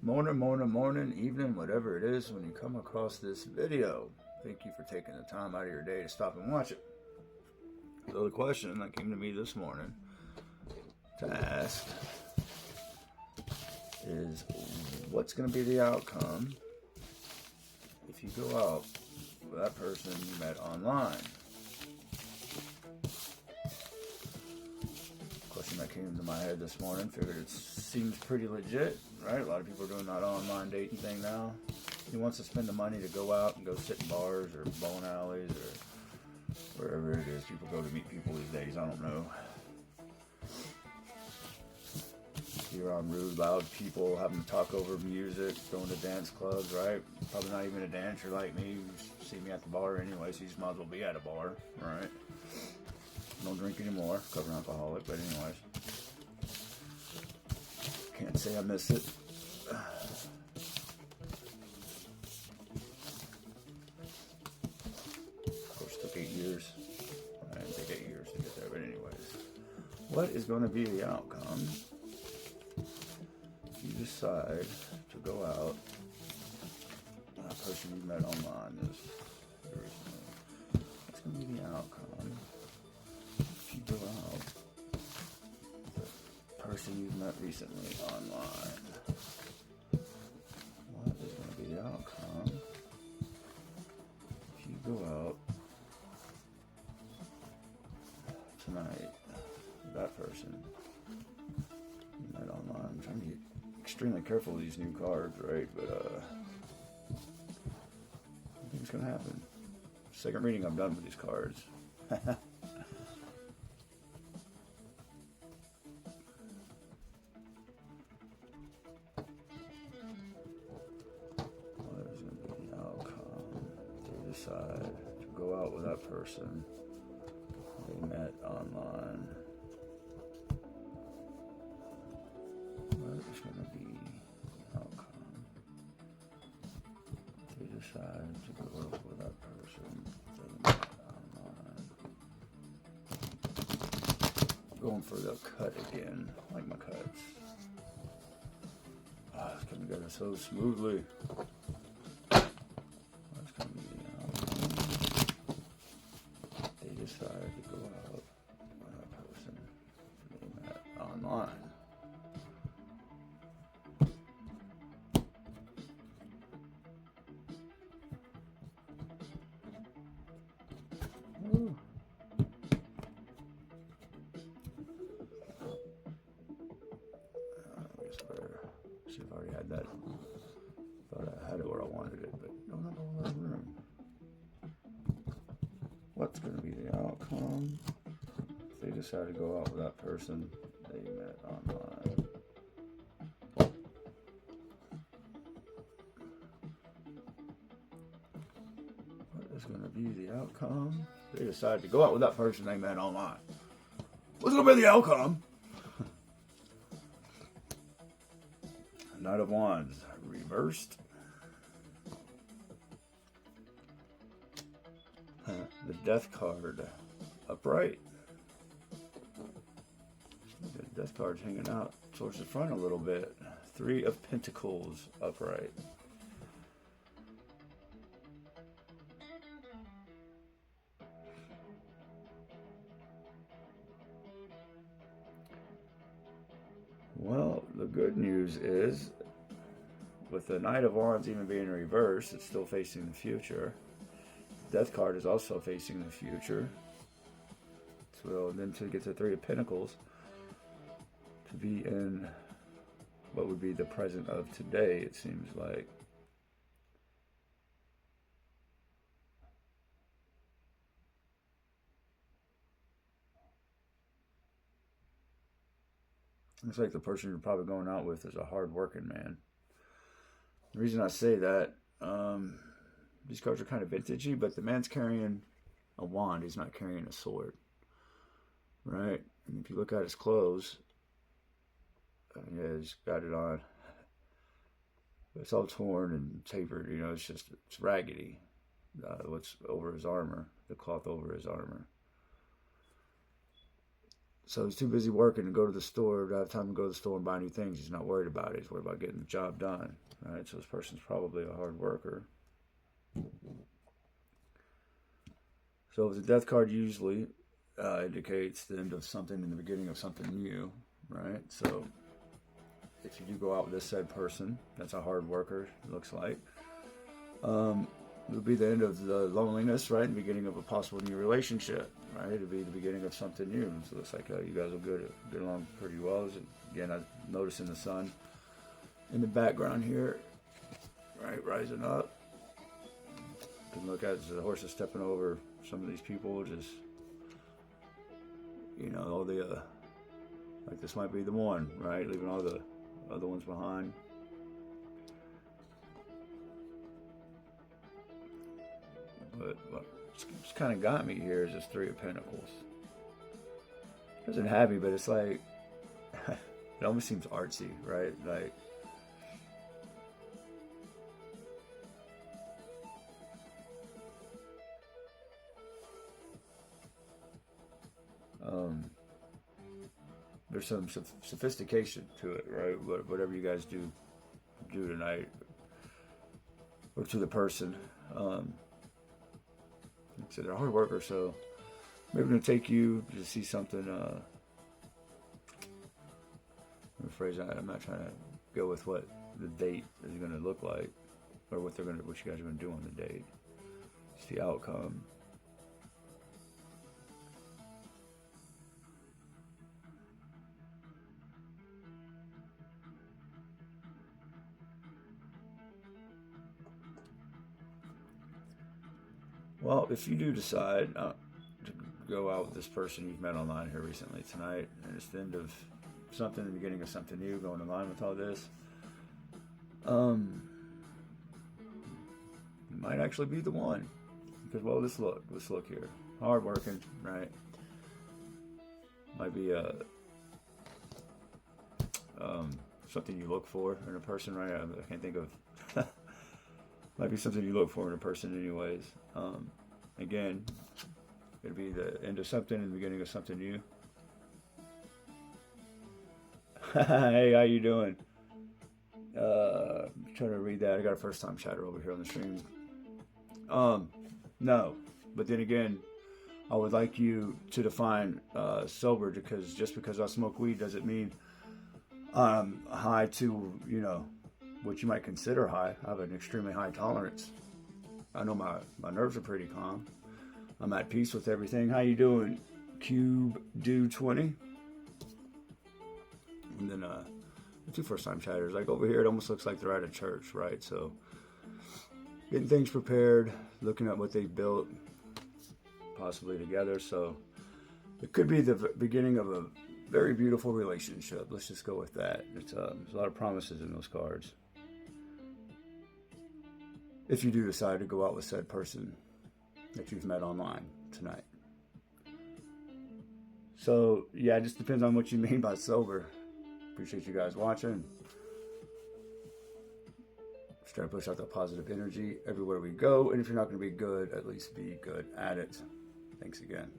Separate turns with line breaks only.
Morning, evening, whatever it is when you come across this video. Thank you for taking the time out of your day to stop and watch it. So the question that came to me this morning to ask is, what's going to be the outcome if you go out with that person you met online? Question that came into my head this morning. Figured it seems pretty legit, right? A lot of people are doing that online dating thing now. He wants to spend the money to go out and go sit in bars or bowling alleys or wherever it is people go to meet people these days. I don't know. You're around rude, loud people, having to talk over music, going to dance clubs, right? Probably not even a dancer like me. You see me at the bar anyway, so you just might as well be at a bar, right? Don't drink anymore, covering alcoholic, but anyways. Can't say I miss it. Of course, it took 8 years. I didn't take 8 years to get there, but anyways. What is going to be the outcome if you decide to go out with that person you met online this recently? What's going to be the outcome? You go out with the person you've met recently online. What is going to be the outcome if you go out tonight with that person you met online? I'm trying to get extremely careful with these new cards, right? But I think it's going to happen. Second reading I'm done with these cards. Decide to go out with that person they met online. What is going to be the outcome if they decide to go out with that person they met online? Going for the cut again. I like my cuts. It's coming together so smoothly. Decided to go out with that person they met online. Ooh. I guess I better see if I already had that. Thought I had it where I wanted it, but no, not all that room. What's going to be the outcome if they decide to go out with that person they met online? What is going to be the outcome if they decide to go out with that person they met online? What's going to be the outcome? Knight of Wands reversed. The Death card upright. The Death card's hanging out towards the front a little bit. Three of Pentacles upright. Well, the good news is, with the Knight of Wands even being reversed, it's still facing the future. Death card is also facing the future. So then to get to Three of Pentacles, to be in what would be the present of today, it seems like. Looks like the person you're probably going out with is a hard-working man. The reason I say that, these cards are kind of vintagey, but the man's carrying a wand. He's not carrying a sword, right? And if you look at his clothes, yeah, he's got it on. But it's all torn and tapered. You know, it's raggedy. What's over his armor, the cloth over his armor. So he's too busy working to go to the store to have time to go to the store and buy new things. He's not worried about it. He's worried about getting the job done, right? So this person's probably a hard worker. So the death card usually indicates the end of something and the beginning of something new, right? So if you do go out with this said person, that's a hard worker, it looks like. It'll be the end of the loneliness, right? And the beginning of a possible new relationship, right? It'll be the beginning of something new. So it looks like you guys will get along pretty well. Again, I'm noticing the sun in the background here, right? Rising up. You can look at the horse is stepping over some of these people, just, all the, like this might be the one, right? Leaving all the other ones behind. But what's kind of got me here is this Three of Pentacles. It doesn't have me, but it's like, it almost seems artsy, right? Like, there's some sophistication to it, right? Whatever you guys do tonight, or to the person. So they're a hard worker, so maybe going to take you to see something. Let me phrase that. I'm not trying to go with what the date is going to look like, or what you guys are going to do on the date. It's the outcome. Well, if you do decide to go out with this person you've met online here recently tonight, and it's the end of something, the beginning of something new, going in line with all this, it might actually be the one. Because, well, let's look here. Hard working, right? Might be something you look for in a person, right? I can't think of. Might be something you look for in a person, anyways. Again, it'd be the end of something and the beginning of something new. Hey, how you doing? Trying to read that. I got a first time chatter over here on the stream. No, but then again, I would like you to define sober, because just because I smoke weed doesn't mean I'm high to, what you might consider high. I have an extremely high tolerance. I know my nerves are pretty calm. I'm at peace with everything. How you doing, Cube Do 20? And then the two first time chatters, like over here, it almost looks like they're at a church, right? So getting things prepared, looking at what they've built, possibly together. So it could be the beginning of a very beautiful relationship. Let's just go with that. There's a lot of promises in those cards. If you do decide to go out with said person that you've met online tonight. So, yeah, it just depends on what you mean by sober. Appreciate you guys watching. Just try to push out that positive energy everywhere we go. And if you're not going to be good, at least be good at it. Thanks again.